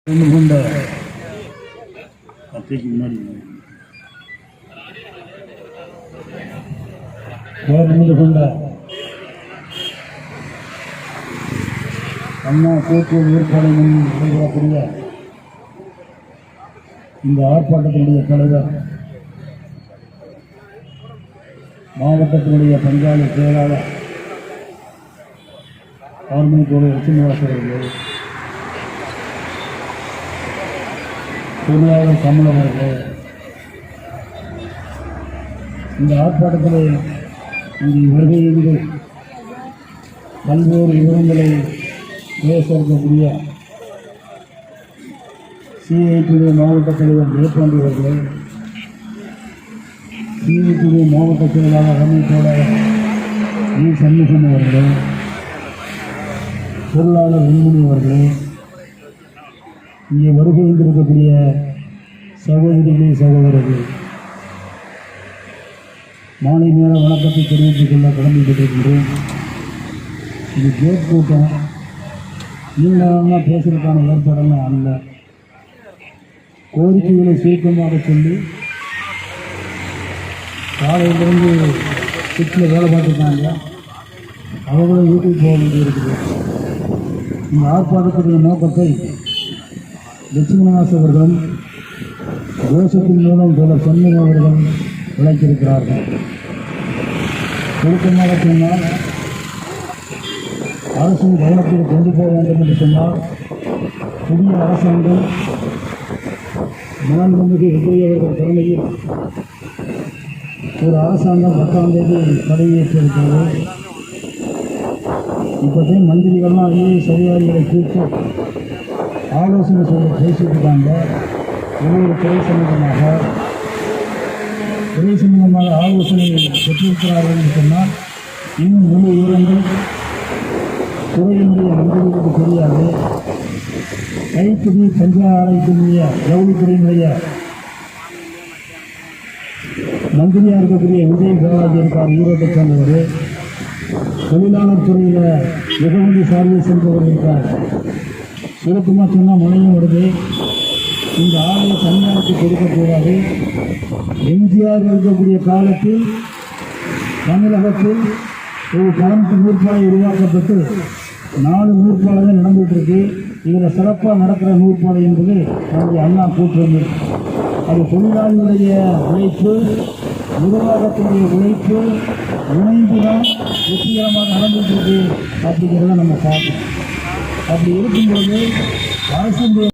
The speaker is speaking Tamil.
கொண்ட அத்தைக்கு முன்னாடி கொண்ட அண்ணா கூட்டுறவு ஏற்பாடு நடைபெறக்கூடிய இந்த ஆர்ப்பாட்டத்தினுடைய தலைவர், மாவட்டத்தினுடைய பஞ்சாயத்து செயலாளர் ஆர்மணிக்கோடு லட்சுமிவாசர் அவர்கள், பொருளாளர் கமலம் அவர்கள், இந்த ஆர்ப்பாட்டத்தில் இங்கு வருகையிலிருந்து பல்வேறு விவரங்களை பேச இருக்கக்கூடிய சிஐடியுடைய மாவட்ட தலைவர் ஜெயபாண்டி அவர்கள், சிஐடியுடைய மாவட்ட செயலாளர் அமைச்சர் வி சண்முகம் அவர்கள், பொருளாளர் வெண்மணி அவர்கள், இங்கே வருகை இருக்கக்கூடிய சகோதரிகளே சகோதரர்கள், மாலை நேர வணக்கத்தை தெரிவித்துக் கொள்ள கடமைப்பட்டிருக்கின்றோம். இது கேட் கூட்டம், நீண்டமாக பேசுவதற்கான ஏற்பாடெல்லாம் அல்ல. கோரிக்கைகளை சுருக்கமாக சொல்லி காலையிலிருந்து வீட்டில் வேலை பார்த்துருக்காங்க, அவர்களும் வீட்டுக்கு போக வேண்டியிருக்குது. இந்த ஆர்ப்பாட்டத்துடைய நோக்கத்தை லட்சுமிவாசர் அவர்கள் தேசத்தின் மூலம் சில சொன்ன அவர்கள் விளக்கியிருக்கிறார்கள். சுருக்கமாக சொன்னால், அரசின் கவனத்தில் கொண்டு போக வேண்டும் என்று சொன்னால், புதிய அரசாங்கம் மாண்புமிகு விஜய் அவர்கள் தலைமையில் ஒரு அரசாங்கம் 10ஆம் தேதி பதவியேற்றிருக்கிறது. இப்போதே மந்திரிகள்லாம் ஐஏஎஸ் அதிகாரிகளை கூப்பிட்டு ஆலோசனை சொல்ல பேசியிருக்காங்க. ஒவ்வொரு துறை சம்பந்தமாக ஆலோசனை பெற்றிருக்கிறார்கள் என்று சொன்னால், இன்னும் முழு விவரங்கள் துறையினுடைய மந்திரிகளுக்கு தெரியாது. கைத்தறி பஞ்சாயத்தினுடைய ஜவுளித்துறையினுடைய மந்திரியாக இருக்கக்கூடிய விஜய் பாலாஜி இருக்கார், ஈரோட்டை சேர்ந்தவர். தொழிலாளர் துறையில் வெகுமதி சார்பில் சென்றவர் இருக்கார். சுருக்கமாக சொன்னால் மழையும் வருது. இந்த ஆலையை தனியாருக்கு கொடுக்கக்கூடாது. எம்ஜிஆர் இருக்கக்கூடிய காலத்தில் தமிழகத்தில் ஒரு 12 நூற்பாலை உருவாக்கப்பட்டு 4 நூற்பாலைகள் நடந்துகிட்டு இருக்கு. இதில் சிறப்பாக நடக்கிற நூற்பாலை என்பது நம்முடைய அண்ணா கூட்டுறவு. அது தொழிலாளிகளுடைய உழைப்பு, நிர்வாகத்தினுடைய உழைப்பு இணைந்துதான் வெற்றிகரமாக நடந்துகிட்டு இருக்கு அப்படிங்கிறத நம்ம பார்க்கணும். அப்படி இருக்கும்பொழுது அரசு